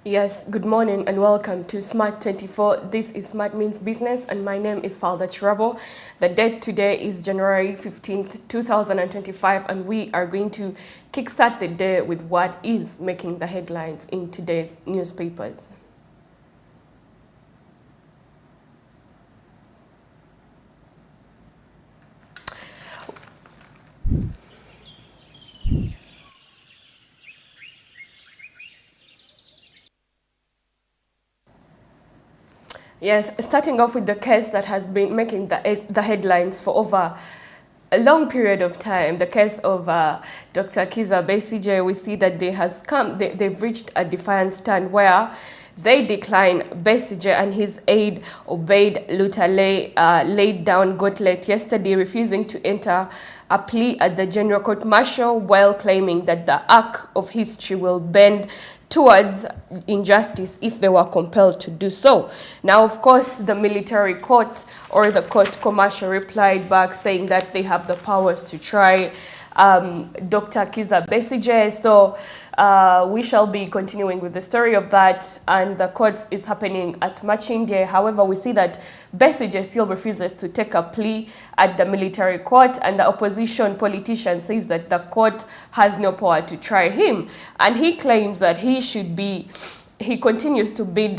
Yes, good morning and welcome to Smart 24. This is Smart Means Business and my name is Falda Chirabo. The date today is January 15th, 2025 and we are going to kickstart the day with what is making the headlines in today's newspapers. Yes, starting off with the case that has been making the headlines for over a long period of time, the case of Dr. Kizza Besigye, we see that they've reached a defiant stand where they decline Besigye and his aide Obaid Lutale laid down gauntlet yesterday, refusing to enter a plea at the General Court Martial while claiming that the arc of history will bend towards injustice if they were compelled to do so. Now, of course, the military court or the court commercial replied back saying that they have the powers to try Dr. Kizza Besigye. So we shall be continuing with the story of that, and the court is happening at Machinde. However, we see that Besigye still refuses to take a plea at the military court, and the opposition politician says that the court has no power to try him, and he claims that he continues to bid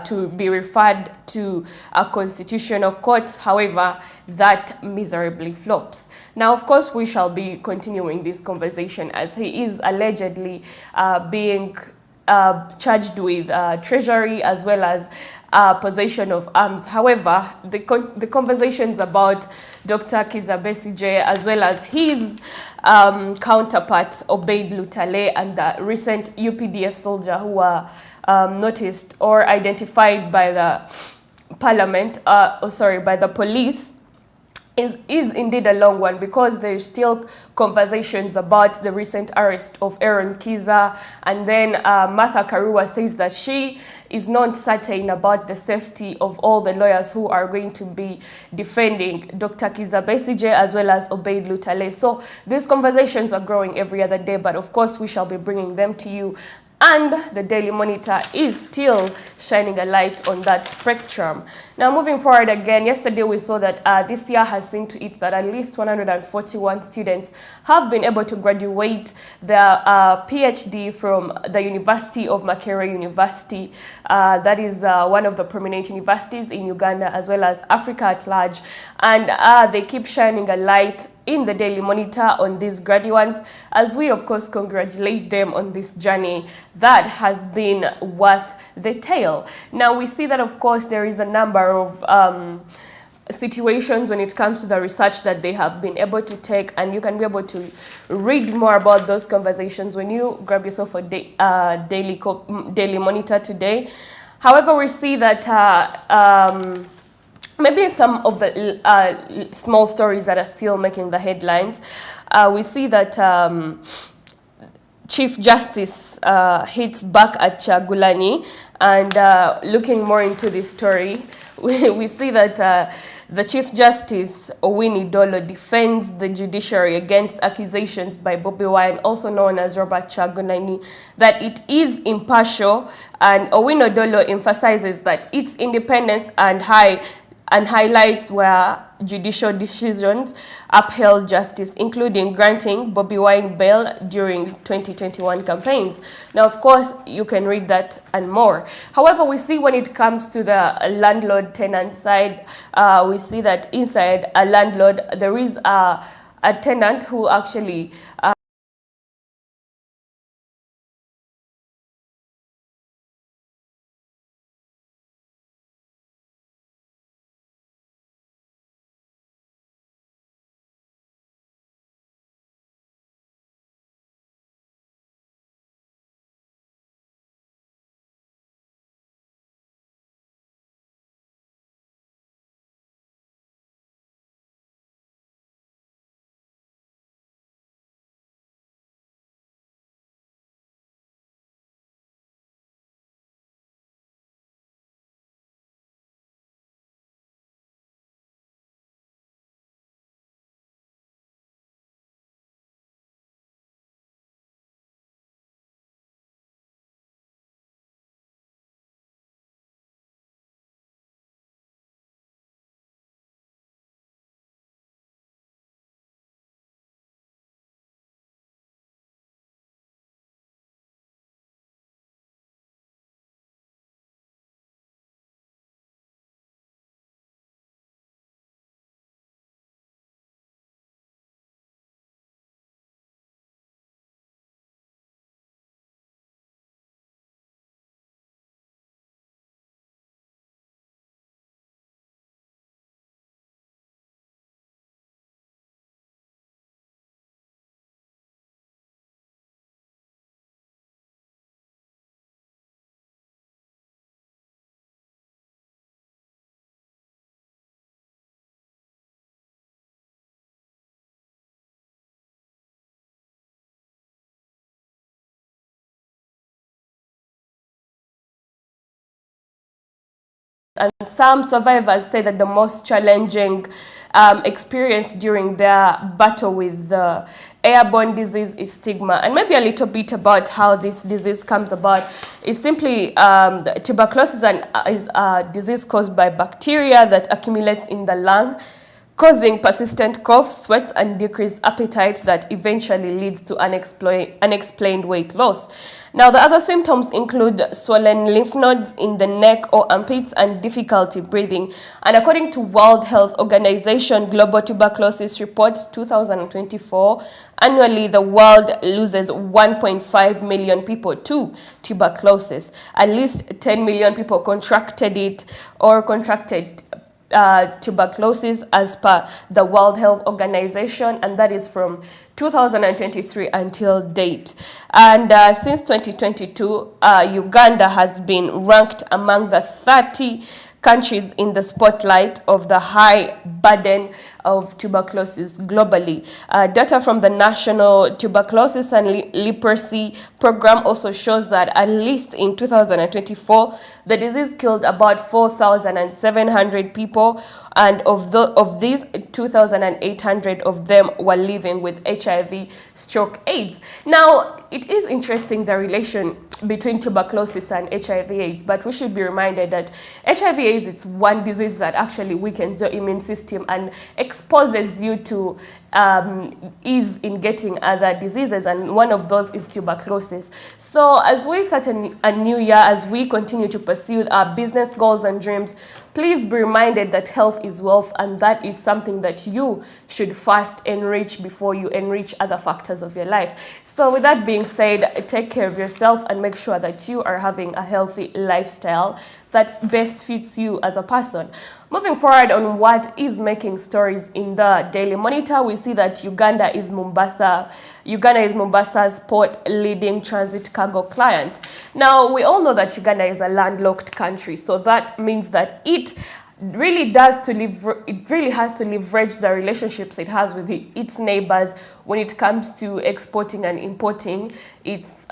to be referred to a constitutional court. However, that miserably flops. Now, of course, we shall be continuing this conversation as he is allegedly being charged with treasury as well as possession of arms. However, the conversations about Dr. Kizza Besigye as well as his counterpart Obaid Lutale and the recent UPDF soldier who were noticed or identified by the parliament, by the police, is indeed a long one, because there's still conversations about the recent arrest of Aaron Kizza, and then Martha Karua says that she is not certain about the safety of all the lawyers who are going to be defending Dr. Kizza Besigye as well as Obaid Lutale. So these conversations are growing every other day, but of course we shall be bringing them to you. And the Daily Monitor is still shining a light on that spectrum. Now, moving forward again, yesterday we saw that this year has seen to it that at least 141 students have been able to graduate their PhD from the University of Makerere University. That is one of the prominent universities in Uganda as well as Africa at large. And they keep shining a light in the Daily Monitor on these graduates, as we of course congratulate them on this journey that has been worth the tale. Now we see that of course there is a number of situations when it comes to the research that they have been able to take, and you can be able to read more about those conversations when you grab yourself a Daily Monitor today. However, we see that maybe some of the small stories that are still making the headlines. We see that Chief Justice hits back at Kyagulanyi, and looking more into this story, we see that the Chief Justice, Owini Dolo, defends the judiciary against accusations by Bobi Wine, also known as Robert Kyagulanyi, that it is impartial, and Owini Dolo emphasizes that its independence and highlights where judicial decisions upheld justice, including granting Bobi Wine bail during 2021 campaigns. Now, of course, you can read that and more. However, we see when it comes to the landlord-tenant side, we see that inside a landlord, there is a tenant who actually And some survivors say that the most challenging experience during their battle with the airborne disease is stigma. And maybe a little bit about how this disease comes about is simply tuberculosis is a disease caused by bacteria that accumulates in the lung, causing persistent cough, sweats, and decreased appetite that eventually leads to unexplained weight loss. Now, the other symptoms include swollen lymph nodes in the neck or armpits and difficulty breathing. And according to World Health Organization Global Tuberculosis Report 2024, annually the world loses 1.5 million people to tuberculosis. At least 10 million people contracted tuberculosis as per the World Health Organization, and that is from 2023 until date. And since 2022, Uganda has been ranked among the 30 countries in the spotlight of the high burden of tuberculosis globally. Data from the National Tuberculosis and Leprosy Program also shows that at least in 2024, the disease killed about 4,700 people, and of these, 2,800 of them were living with HIV/AIDS. Now, it is interesting, the relation between tuberculosis and HIV/AIDS, but we should be reminded that HIV/AIDS is one disease that actually weakens your immune system and exposes you to ease in getting other diseases, and one of those is tuberculosis. So as we start a new year, as we continue to pursue our business goals and dreams, please be reminded that health is wealth, and that is something that you should first enrich before you enrich other factors of your life. So with that being said, take care of yourself and make sure that you are having a healthy lifestyle that best fits you as a person. Moving forward on what is making stories in the Daily Monitor, we see that Uganda is Mombasa's port leading transit cargo client. Now, we all know that Uganda is a landlocked country, so that means that it really has to leverage the relationships it has with its neighbors when it comes to exporting and importing its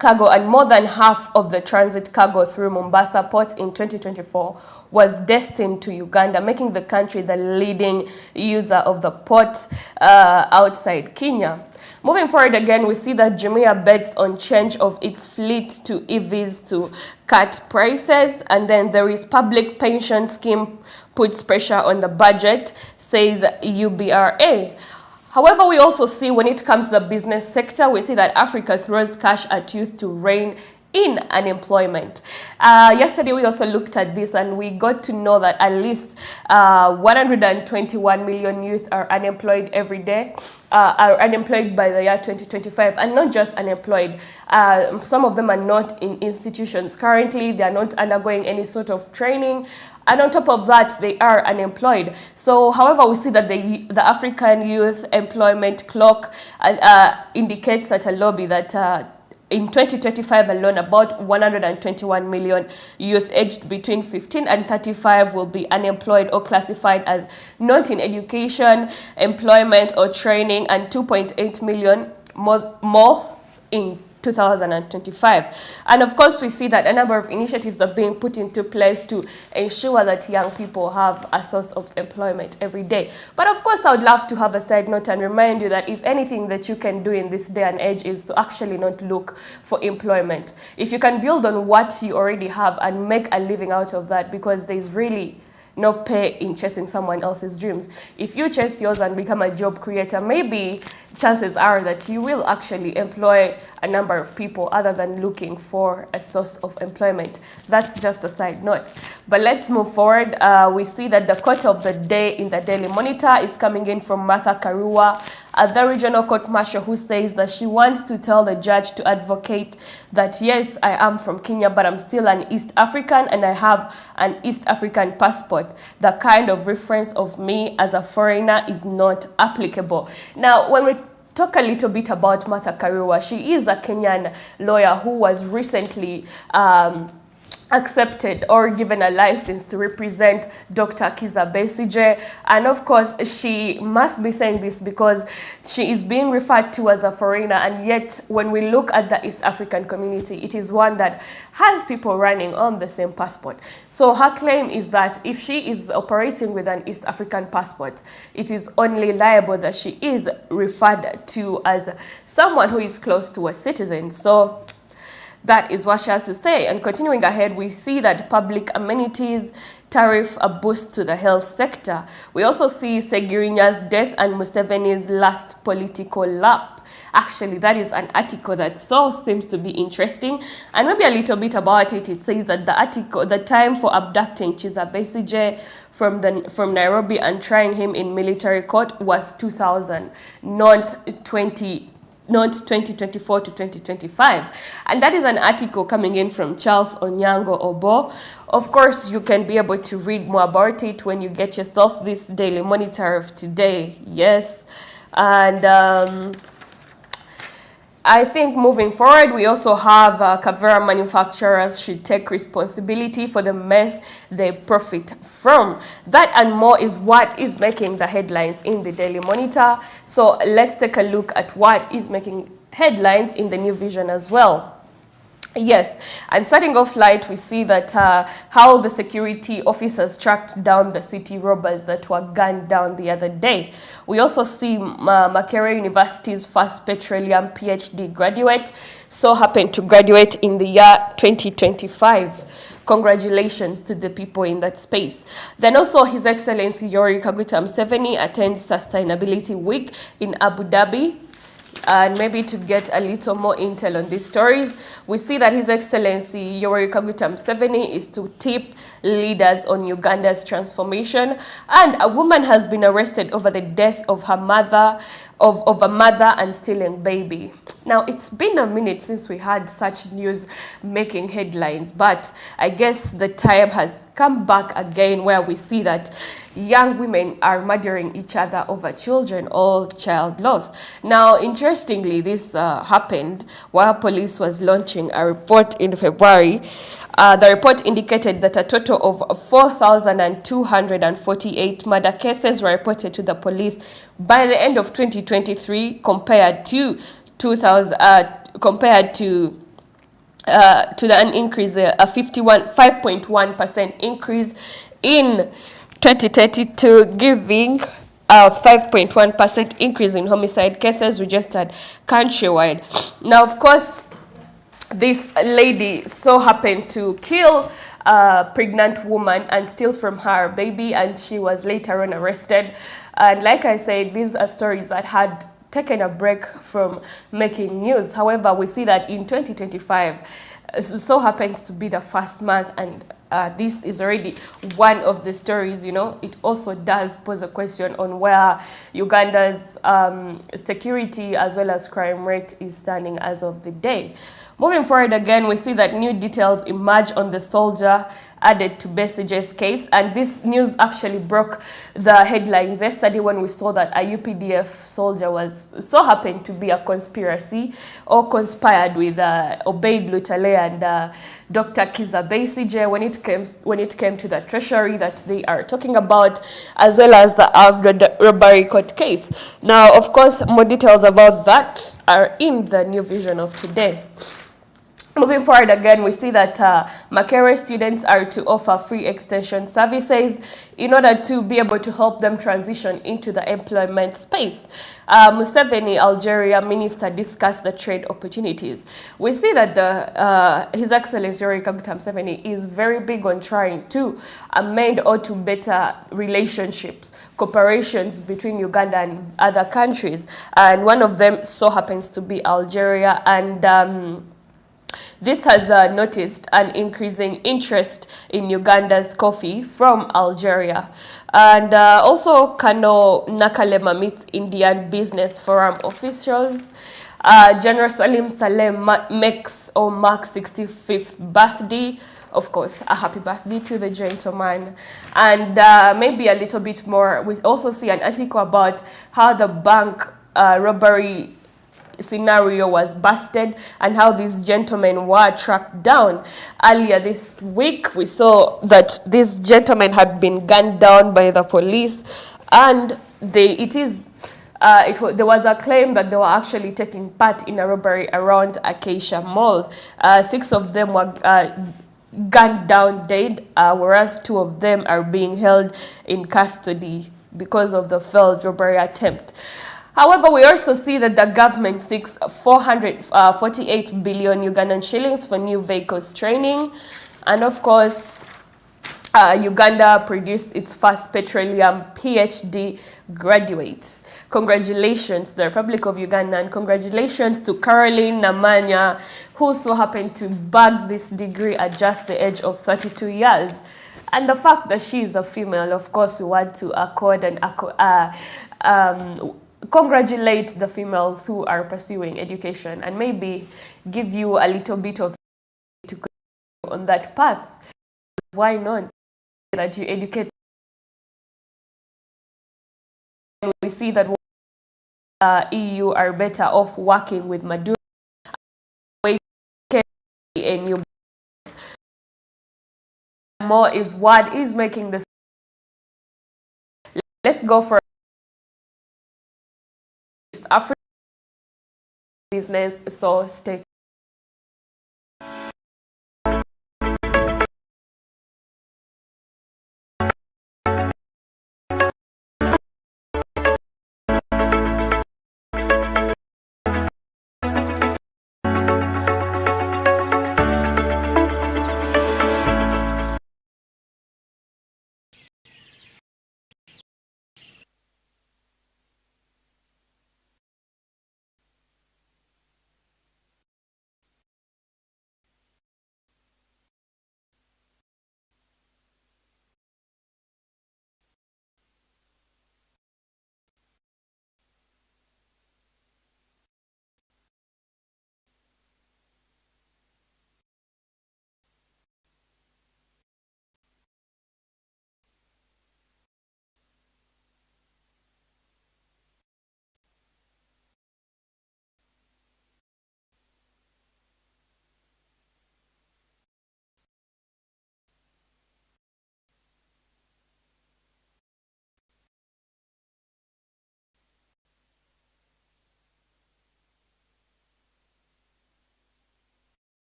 cargo, and more than half of the transit cargo through Mombasa port in 2024 was destined to Uganda, making the country the leading user of the port outside Kenya. Moving forward again, we see that Jumia bets on change of its fleet to EVs to cut prices, and then there is public pension scheme puts pressure on the budget, says UBRA. However, we also see when it comes to the business sector, we see that Africa throws cash at youth to rein in unemployment. Yesterday, we also looked at this and we got to know that at least 121 million youth are unemployed every day, are unemployed by the year 2025, and not just unemployed. Some of them are not in institutions currently, they are not undergoing any sort of training. And on top of that, they are unemployed. So, however, we see that the African Youth Employment Clock indicates at a lobby that in 2025 alone, about 121 million youth aged between 15 and 35 will be unemployed or classified as not in education, employment, or training, and 2.8 million more in 2025. And of course, we see that a number of initiatives are being put into place to ensure that young people have a source of employment every day. But of course, I would love to have a side note and remind you that if anything that you can do in this day and age is to actually not look for employment. If you can build on what you already have and make a living out of that, because there's really no pay in chasing someone else's dreams. If you chase yours and become a job creator, maybe chances are that you will actually employ a number of people other than looking for a source of employment. That's just a side note. But let's move forward. We see that the quote of the day in the Daily Monitor is coming in from Martha Karua, the regional court marshal, who says that she wants to tell the judge to advocate that, yes, I am from Kenya, but I'm still an East African and I have an East African passport. The kind of reference of me as a foreigner is not applicable. Now, when we talk a little bit about Martha Karua, she is a Kenyan lawyer who was recently accepted or given a license to represent Dr. Kizza Besigye. And of course, she must be saying this because she is being referred to as a foreigner, and yet when we look at the East African community, it is one that has people running on the same passport. So her claim is that if she is operating with an East African passport, it is only liable that she is referred to as someone who is close to a citizen. So that is what she has to say. And continuing ahead, we see that public amenities tariff a boost to the health sector. We also see Segirinya's death and Museveni's last political lap. Actually, that is an article that so seems to be interesting. And maybe a little bit about it. It says that the time for abducting Kizza Besigye from Nairobi and trying him in military court was 2000, not 2024 to 2025. And that is an article coming in from Charles Onyango Obo. Of course, you can be able to read more about it when you get yourself this Daily Monitor of today. Yes. And I think moving forward, we also have Kavera manufacturers should take responsibility for the mess they profit from. That and more is what is making the headlines in the Daily Monitor. So let's take a look at what is making headlines in the New Vision as well. Yes, and starting off light, we see that how the security officers tracked down the city robbers that were gunned down the other day. We also see Makerere University's first petroleum PhD graduate so happened to graduate in the year 2025. Congratulations to the people in that space. Then also His Excellency Yoweri Kaguta Museveni attends Sustainability Week in Abu Dhabi. And maybe to get a little more intel on these stories, we see that His Excellency Yoweri Kaguta Museveni is to tip leaders on Uganda's transformation. And a woman has been arrested over the death of her mother, of a mother and stealing baby. Now, it's been a minute since we had such news making headlines, but I guess the time has come back again where we see that young women are murdering each other over children or child loss. Now, interestingly, this happened while police was launching a report in February. The report indicated that a total of 4,248 murder cases were reported to the police by the end of 2023 compared to an increase, a 5.1% increase in 2022, giving a 5.1% increase in homicide cases registered countrywide. Now, of course, this lady so happened to kill a pregnant woman and steal from her baby, and she was later on arrested. And like I said, these are stories that had taken a break from making news. However, we see that in 2025, so happens to be the first month, and this is already one of the stories. You know, it also does pose a question on where Uganda's security as well as crime rate is standing as of the day. Moving forward again, we see that new details emerge on the soldier added to Besigye's case, and this news actually broke the headlines yesterday when we saw that a UPDF soldier was so happened to be a conspiracy or conspired with Obeid Lutale and Dr. Kizza Besigye when it came to the treasury that they are talking about, as well as the armed robbery court case. Now, of course, more details about that are in the New Vision of today. Moving forward again, we see that Makerere students are to offer free extension services in order to be able to help them transition into the employment space. Museveni, Algeria minister, discussed the trade opportunities. We see that His Excellency Yoweri Kaguta Museveni is very big on trying to amend or to better relationships, cooperations between Uganda and other countries. And one of them so happens to be Algeria, and this has noticed an increasing interest in Uganda's coffee from Algeria. And also, Kano Nakalema meets Indian Business Forum officials. General Salim Salem marks 65th birthday. Of course, a happy birthday to the gentleman. And maybe a little bit more, we also see an article about how the bank robbery scenario was busted and how these gentlemen were tracked down. Earlier this week, we saw that these gentlemen had been gunned down by the police, and there was a claim that they were actually taking part in a robbery around Acacia Mall. 6 of them were gunned down dead, whereas 2 of them are being held in custody because of the failed robbery attempt. However, we also see that the government seeks 448 billion Ugandan shillings for new vehicles training. And of course, Uganda produced its first petroleum PhD graduates. Congratulations to the Republic of Uganda, and congratulations to Caroline Namanya, who so happened to bag this degree at just the age of 32 years. And the fact that she is a female, of course, we want to accord and congratulate the females who are pursuing education, and maybe give you a little bit of to continue on that path. Why not? That you educate. We see that EU are better off working with Maduro and you. More is what is making this. Let's go for African business. So stay